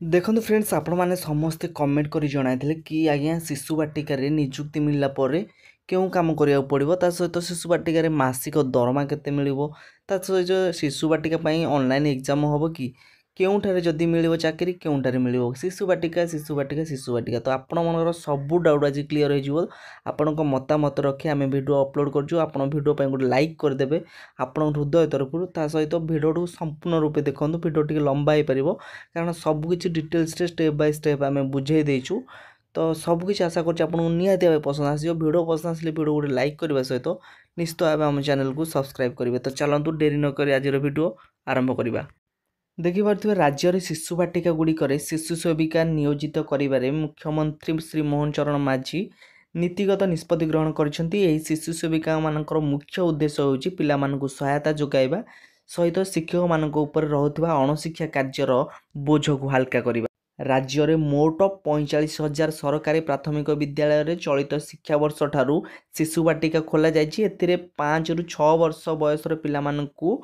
देखो फ्रेंड्स आपण मैंने समस्ते कमेंट कर जन कि आज्ञा शिशु बाटिकार निजुक्ति मिलला क्यों काम करा पड़ो ता सहित शिशु बाटिकार मासिक दरमा केते मिलिबो ता सहित शिशु बाटिका ऑनलाइन एग्जाम हम कि केउठारे जदि मिलिबो चाकरी केउठारे मिलिबो शिशु बाटिका शिशु बाटिका शिशु बाटिका तो आपण मनकर सब डाउट आज क्लीयर हो आपण मतामत रखी आम वीडियो अपलोड करछु आपण वीडियो पे गोटे लाइक करदेबे आपण हृदय तरफ ता सहित वीडियो संपूर्ण रूपे देखंतु वीडियो टिके लंबा हो पारिबो कारण सबकि डिटेल्स स्टेप बाय स्टेप आम बुझे देचु तो सबकि आशा कर पसंद आसो वीडियो पसंद आसले वीडियो गोटे लाइक करने सहित निश्चित भाव आम चैनल को सब्सक्राइब करेंगे। तो चलतु डेरी नक आज वीडियो आरंभ करवा। देखिपे राज्य में शिशु बाटिका गुड़िक शिशु सेविका नियोजित कर मुख्यमंत्री श्री मोहन चरण माझी नीतिगत निष्पत्ति ग्रहण कर शिशु सेविका मान मुख्य उद्देश्य होउछि पिला मानकु सहायता जोगाइबा सहित शिक्षक मानक उपर रहुथिबा अणशिक्षा कार्यर बोझ को हल्का करबा। राज्य में मोट 45,000 सरकारी प्राथमिक विद्यालय में चलित शिक्षा वर्ष ठारू शिशु बाटिका खोल जाइछि। एथिरे 5 ରୁ 6 वर्ष बयसर पिला मानकु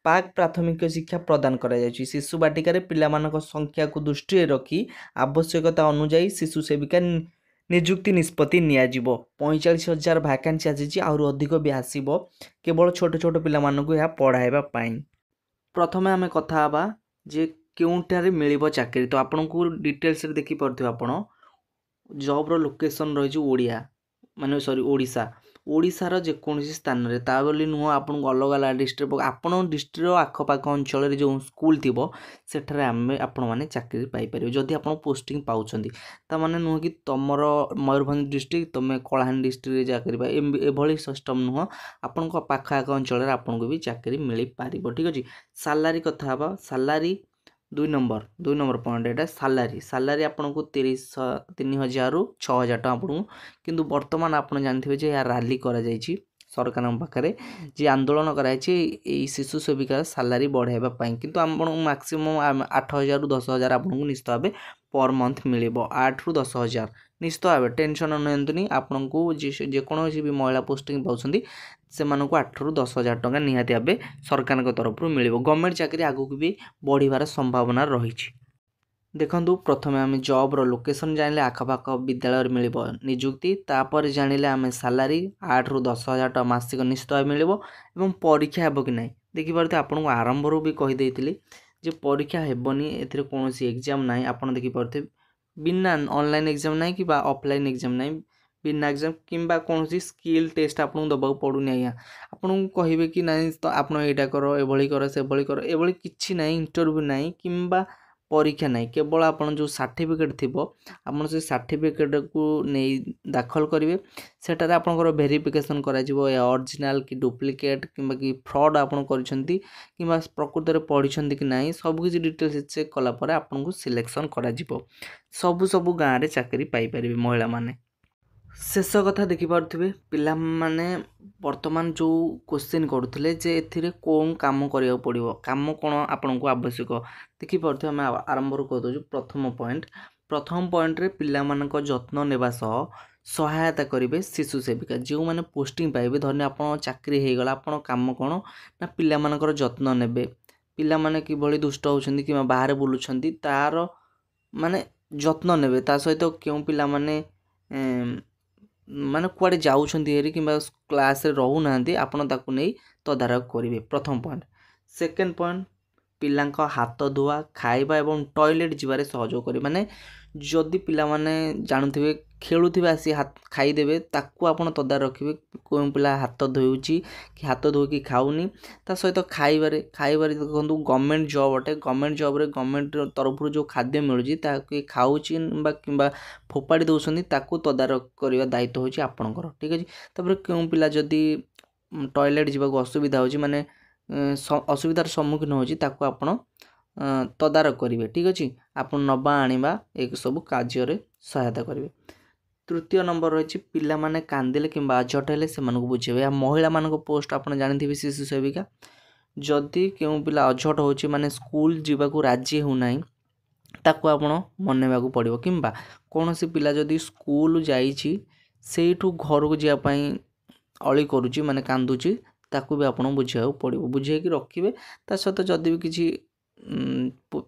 पाक प्राथमिक शिक्षा प्रदान करा जाइछि। शिशु बाटिका पिला मानक संख्या को दृष्टि रखी आवश्यकता अनुसार शिशु सेविका निजुक्ति निष्पत्ति नियाजिबो। 45,000 वैकेंसी आसी आहुरी अधिक भी आसीबो केवल छोट छोट पिला मानकु या पढ़ाइबा पाई। प्रथमे आमे कथा हबा जे केउठारे मिलिबो चाकरी तो आपन को डिटेल्स रे देखि परथि आपण जॉब रो लोकेशन रही ओडिया माने सॉरी ओडिशा ओडिशार जेकोसी स्थान में ता बोली नुह आपन अलग अलग डिस्ट्रिक्ट आपन डिस्ट्रिक्ट आखपाख अंचल जो स्कूल थी सेठारे आम आपण मैंने चाकरी पाइपर जदि आप पोस्टिंग पाँच ताने नुह कि तुम मयूरभंज डिस्ट्रिक्ट तुम कलाहांडी डिस्ट्रिक्ट चाकरी एभली सिस्टम नुह आपण पाखआख अंचल आपन को भी चाकरी मिल पार। ठीक अच्छे सालारी कथा हाँ सालारी 2 नंबर पॉइंट एटा सालारी आपन को 3,000 ରୁ 6,000 टका आपको किंतु वर्तमान आपन जानते जे या रैली करा जायछि सरकार पाखे जे आंदोलन कराई शिशु सेविका सालारी बढ़ाइबा पई किंतु आपन मैक्सिमम 8,000 ରୁ 10,000 आपन को निश्चित भाव पर मंथ मिलिबो 8 ରୁ 10,000 निश्चित भाव टेंशन नियंतुनी आपन को जेकोसी भी महिला पोस्टिंग पाउछंती से 8 ରୁ 10,000 टका निहाती भाव सरकार तरफ मिल गवर्नमेंट चाकरी आगु भी बढ़िबार संभावना रही। देखंतु प्रथमे आम जॉब रो लोकेशन जानिले आखपाख विद्यालय मिल निजुक्ति तापर जानिले आम सालारी 8 ରୁ 10,000 टका मासिक निश्चित भाव मिल एवं परीक्षा हेब कि नहीं देखिपे आपन को आरंभ रू भी कहीदेली जे परीक्षा हेबनी एथिरे कोनोसी एग्जाम नाही आपन देखिपे बिना ऑनलाइन एग्जाम नाही कि ऑफलाइन एग्जाम नाही बिना एग्जाम किंबा कौन स्किल टेस्ट आपको दबा पड़ूनी आज्ञा आपन को कहे कि नहीं तो आप यहाँ कर एभली कर से कर एभली किसी ना इंटरव्यू ना कि परीक्षा ना केवल आप जो सर्टिफिकेट थी आप से सर्टिफिकेट को नहीं दाखल करेंगे सेटार आपंकर वेरिफिकेशन ओरिजिनल कि डुप्लिकेट कि फ्रॉड आपन करछंती कि प्रकृत में पढ़ी कि ना सबकि डिटेल्स चेक कलापर आपन को सिलेक्शन करा सब गाँव में चाकरी पाइपर महिला माने। शेष कथा देखिपे पिला माने वर्तमान जो क्वेश्चन करुले जे एथिरे कौन काम करिया पड़िबो काम कौन आपन को आवश्यक देखिपे आम आरंभ कहीदे प्रथम पॉइंट रे पिला मानक जत्न नेबा सहायता करेंगे शिशु सेविका जो मैंने पोस्टिंग पाइबे धरने आप चाकरी हो गला आप काम कौन ना पिला मानकर जत्न नेबे पिला माने किभली दुष्ट होछंती कि बाहर बुलुछंती तार माने जत्न नेबे ता सहित क्यों पिला माने माने कुआडे जाउछंती हेरी कि क्लास रे रहू नांती आपण ताकू नहीं तदारख करेंगे प्रथम पॉइंट। सेकेंड पॉइंट पिलांका हाथ धुआ खाइबा एवं टॉयलेट जीवारे सहयोग करे माने जदि पिला माने जानुथिबे खेलुथिबे आसी हाथ खाइदेबे ताकू आपण तदार रखिबे कोन पिला हाथ धोउची कि हाथ धोकी खाउनी ता सहित खाइबारे देखंतु गवर्नमेंट जॉब अटे गवर्नमेंट जॉब रे गवर्नमेंट तरफ जो खाद्य मिलुची ताकू खाउची किंबा फोपाड़ी दउछंती ताकू तदारख करबा दायित्व होची आपणकर। ठीक अछि तापर कोन पिला जदि टॉयलेट जीवा असुविधा होची माने असुविधार सम्मुखीन होची ताकू आपण तदारख करेंगे। ठीक अच्छे आप नवा आनिबा एक सब कार्य सहायता करेंगे। तृतीय नंबर रही पिला माने कांदिले कि अझट हेले से बुझेबे या महिला मान पोस्ट आप जानते शिशु सेविका जदि क्यों पिला अझट होची माने स्कूल जीवाकू राजी होना ताकू आपण मनवा पड़ो कि कौन सी पिला जदि स्कूल जाइछि सेठू घर को जावाई अली करुच्ची माने कांदुची ताकू भी आपन बुझाऊ पड़ो बुझे कि रखिए ता सहित जदि भी किसी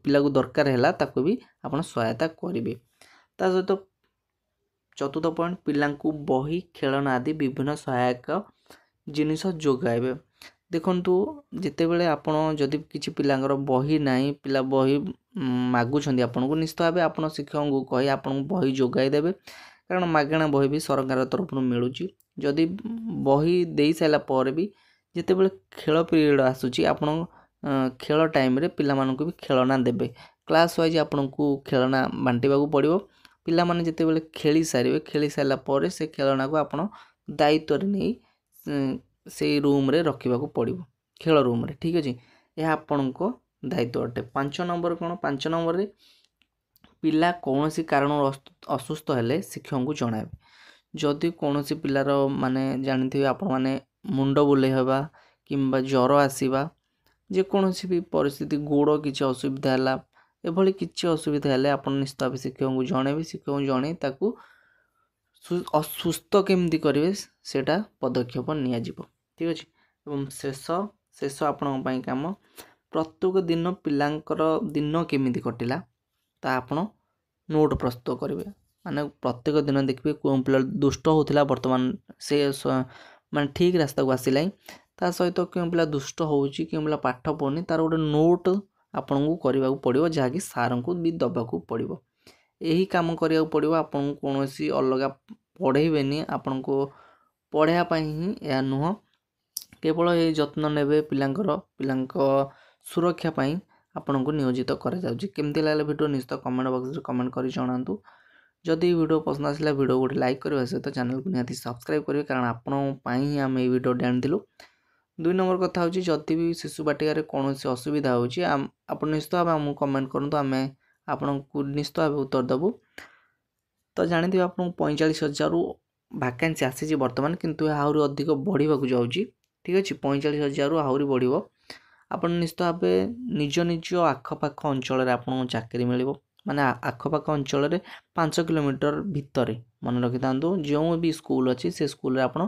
ପିଲାକୁ ଦରକାର ହେଲା ତାକୁ ବି ଆପଣ ସହାୟତା କରିବେ। ତା ସହିତ ଚତୁର୍ଥ ପଏଣ୍ଟ, ପିଲାଙ୍କୁ ବହି ଖେଳନା ଆଦି ବିଭିନ୍ନ ସହାୟକ ଜିନିଷ ଯୋଗାଇବେ। ଦେଖନ୍ତୁ ଯେତେବେଳେ ଆପଣ ଯଦି କିଛି ପିଲାଙ୍କର ବହି ନାହିଁ, ପିଲା ବହି ମାଗୁଛନ୍ତି ଆପଣଙ୍କୁ, ନିଶ୍ଚିତ ଭାବେ ଆପଣ ଶିକ୍ଷକଙ୍କୁ କହି ଆପଣଙ୍କୁ ବହି ଯୋଗାଇ ଦେବେ, କାରଣ ମାଗଣା ବହି ବି ସରକାର ତରଫରୁ ମିଳୁଛି। ଯଦି ବହି ଦେଇ ସାରିଲା ପରେ ବି ଯେତେବେଳେ ଖେଳ ପିରିୟଡ଼ ଆସୁଛି ଆପଣ ଖେଳ ଟାଇମ୍ରେ ପିଲାମାନଙ୍କୁ ବି ଖେଳନା ଦେବେ। କ୍ଲାସ୍ ୱାଇଜ୍ ଆପଣଙ୍କୁ ଖେଳନା ବାଣ୍ଟିବାକୁ ପଡ଼ିବ। ପିଲାମାନେ ଯେତେବେଳେ ଖେଳି ସାରିଲା ପରେ ସେ ଖେଳନାକୁ ଆପଣ ଦାୟିତ୍ୱରେ ନେଇ ସେଇ ରୁମ୍ରେ ରଖିବାକୁ ପଡ଼ିବ, ଖେଳ ରୁମ୍ରେ। ଠିକ୍ ଅଛି, ଏହା ଆପଣଙ୍କ ଦାୟିତ୍ୱ ଅଟେ। 5 ନମ୍ବର କ'ଣ? 5 ନମ୍ବରରେ ପିଲା କୌଣସି କାରଣରୁ ଅସୁସ୍ଥ ହେଲେ ଶିକ୍ଷକଙ୍କୁ ଜଣାଇବେ। ଯଦି କୌଣସି ପିଲାର ମାନେ ଜାଣିଥିବେ ଆପଣମାନେ ମୁଣ୍ଡ ବୁଲେଇ ହେବା କିମ୍ବା ଜ୍ୱର ଆସିବା, ଯେକୌଣସି ବି ପରିସ୍ଥିତି, ଗୋଡ଼ କିଛି ଅସୁବିଧା ହେଲା, ଏଭଳି କିଛି ଅସୁବିଧା ହେଲେ ଆପଣ ନିଶ୍ଚିତ ଭାବେ ଶିକ୍ଷକଙ୍କୁ ଜଣାଇବେ। ଶିକ୍ଷକଙ୍କୁ ଜଣାଇ ତାକୁ ସୁସ୍ଥ କେମିତି କରିବେ ସେଇଟା ପଦକ୍ଷେପ ନିଆଯିବ। ଠିକ୍ ଅଛି। ଏବଂ ଶେଷ ଆପଣଙ୍କ ପାଇଁ କାମ, ପ୍ରତ୍ୟେକ ଦିନ ପିଲାଙ୍କର ଦିନ କେମିତି କଟିଲା ତା ଆପଣ ନୋଟ୍ ପ୍ରସ୍ତୁତ କରିବେ। ମାନେ ପ୍ରତ୍ୟେକ ଦିନ ଦେଖିବେ କେଉଁ ପିଲା ଦୁଷ୍ଟ ହେଉଥିଲା, ବର୍ତ୍ତମାନ ସେ ମାନେ ଠିକ୍ ରାସ୍ତାକୁ ଆସିଲାଣି। ତା ସହିତ କେଉଁ ପିଲା ଦୁଷ୍ଟ ହେଉଛି, କେଉଁ ପିଲା ପାଠ ପଢ଼ୁନି, ତାର ଗୋଟେ ନୋଟ୍ ଆପଣଙ୍କୁ କରିବାକୁ ପଡ଼ିବ, ଯାହାକି ସାର୍ଙ୍କୁ ବି ଦେବାକୁ ପଡ଼ିବ। ଏହି କାମ କରିବାକୁ ପଡ଼ିବ। ଆପଣଙ୍କୁ କୌଣସି ଅଲଗା ପଢ଼େଇବେନି, ଆପଣଙ୍କୁ ପଢ଼ାଇବା ପାଇଁ ହିଁ ଏହା ନୁହଁ, କେବଳ ଏହି ଯତ୍ନ ନେବେ ପିଲାଙ୍କ ସୁରକ୍ଷା ପାଇଁ ଆପଣଙ୍କୁ ନିୟୋଜିତ କରାଯାଉଛି। କେମିତି ଲାଗିଲା ଭିଡ଼ିଓ ନିଶ୍ଚିତ କମେଣ୍ଟ ବକ୍ସରେ କମେଣ୍ଟ କରି ଜଣାନ୍ତୁ। ଯଦି ଭିଡ଼ିଓ ପସନ୍ଦ ଆସିଲା ଭିଡ଼ିଓ ଗୋଟେ ଲାଇକ୍ କରିବା ସହିତ ଚ୍ୟାନେଲକୁ ନିହାତି ସବସ୍କ୍ରାଇବ୍ କରିବେ, କାରଣ ଆପଣଙ୍କ ପାଇଁ ହିଁ ଆମେ ଏହି ଭିଡ଼ିଓଟି ଆଣିଥିଲୁ। 2 ନମ୍ବର କଥା ହେଉଛି, ଯଦି ବି ଶିଶୁ ବାଟିକାରେ କୌଣସି ଅସୁବିଧା ହେଉଛି ଆପଣ ନିଶ୍ଚିତ ଭାବେ ଆମକୁ କମେଣ୍ଟ କରନ୍ତୁ, ଆମେ ଆପଣଙ୍କୁ ନିଶ୍ଚିତ ଭାବେ ଉତ୍ତର ଦେବୁ। ତ ଜାଣିଥିବେ ଆପଣଙ୍କୁ 45,000ରୁ ଭ୍ୟାକେନ୍ସି ଆସିଛି ବର୍ତ୍ତମାନ, କିନ୍ତୁ ଆହୁରି ଅଧିକ ବଢ଼ିବାକୁ ଯାଉଛି। ଠିକ୍ ଅଛି, 45,000ରୁ ଆହୁରି ବଢ଼ିବ। ଆପଣ ନିଶ୍ଚିତ ଭାବେ ନିଜ ଆଖପାଖ ଅଞ୍ଚଳରେ ଆପଣଙ୍କୁ ଚାକିରି ମିଳିବ। ମାନେ ଆଖପାଖ ଅଞ୍ଚଳରେ 5 କିଲୋମିଟର ଭିତରେ, ମନେ ରଖିଥାନ୍ତୁ, ଯେଉଁ ବି ସ୍କୁଲ୍ ଅଛି ସେ ସ୍କୁଲ୍ରେ ଆପଣ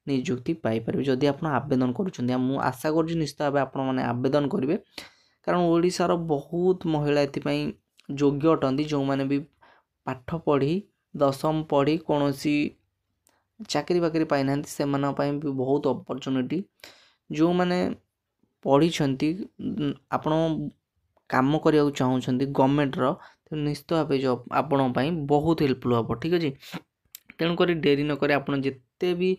ନିଯୁକ୍ତି ପାଇପାରିବେ ଯଦି ଆପଣ ଆବେଦନ କରୁଛନ୍ତି। ମୁଁ ଆଶା କରୁଛି ନିଶ୍ଚିତ ଭାବେ ଆପଣମାନେ ଆବେଦନ କରିବେ, କାରଣ ଓଡ଼ିଶାର ବହୁତ ମହିଳା ଏଥିପାଇଁ ଯୋଗ୍ୟ ଅଟନ୍ତି, ଯେଉଁମାନେ ବି ପାଠ ପଢ଼ି 10ମ ପଢ଼ି କୌଣସି ଚାକିରି ବାକିରି ପାଇନାହାନ୍ତି, ସେମାନଙ୍କ ପାଇଁ ବି ବହୁତ ଅପରଚୁନିଟି। ଯେଉଁମାନେ ପଢ଼ିଛନ୍ତି, ଆପଣ କାମ କରିବାକୁ ଚାହୁଁଛନ୍ତି ଗଭର୍ଣ୍ଣମେଣ୍ଟର, ନିଶ୍ଚିତ ଭାବେ ଆପଣଙ୍କ ପାଇଁ ବହୁତ ହେଲ୍ପଫୁଲ୍ ହେବ। ଠିକ୍ ଅଛି, ତେଣୁକରି ଡେରି ନକରି ଆପଣ ଯେତେ ବି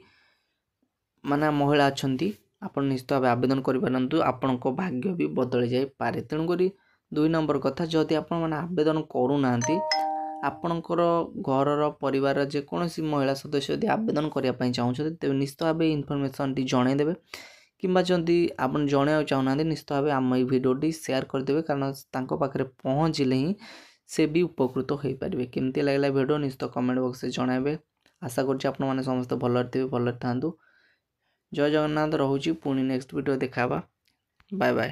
ମାନେ ମହିଳା ଅଛନ୍ତି ଆପଣ ନିଶ୍ଚିତ ଭାବେ ଆବେଦନ କରିପାରନ୍ତୁ, ଆପଣଙ୍କ ଭାଗ୍ୟ ବି ବଦଳି ଯାଇପାରେ। ତେଣୁକରି 2 ନମ୍ବର କଥା, ଯଦି ଆପଣମାନେ ଆବେଦନ କରୁନାହାନ୍ତି, ଆପଣଙ୍କର ଘରର ପରିବାରର ଯେକୌଣସି ମହିଳା ସଦସ୍ୟ ଯଦି ଆବେଦନ କରିବା ପାଇଁ ଚାହୁଁଛନ୍ତି, ତେବେ ନିଶ୍ଚିତ ଭାବେ ଇନଫର୍ମେସନ୍ଟି ଜଣାଇଦେବେ, କିମ୍ବା ଯଦି ଆପଣ ଜଣାଇବାକୁ ଚାହୁଁନାହାନ୍ତି ନିଶ୍ଚିତ ଭାବେ ଆମ ଏହି ଭିଡ଼ିଓଟି ସେୟାର କରିଦେବେ, କାରଣ ତାଙ୍କ ପାଖରେ ପହଞ୍ଚିଲେ ହିଁ ସେ ବି ଉପକୃତ ହୋଇପାରିବେ। କେମିତି ଲାଗିଲା ଭିଡ଼ିଓ ନିଶ୍ଚିତ କମେଣ୍ଟ ବକ୍ସରେ ଜଣାଇବେ। ଆଶା କରୁଛି ଆପଣମାନେ ସମସ୍ତେ ଭଲରେ ଥିବେ, ଭଲରେ ଥାଆନ୍ତୁ। ଜୟ ଜଗନ୍ନାଥ, ରହୁଛି। ପୁଣି ନେକ୍ସଟ ଭିଡ଼ିଓ ଦେଖା ହେବା। Bye bye.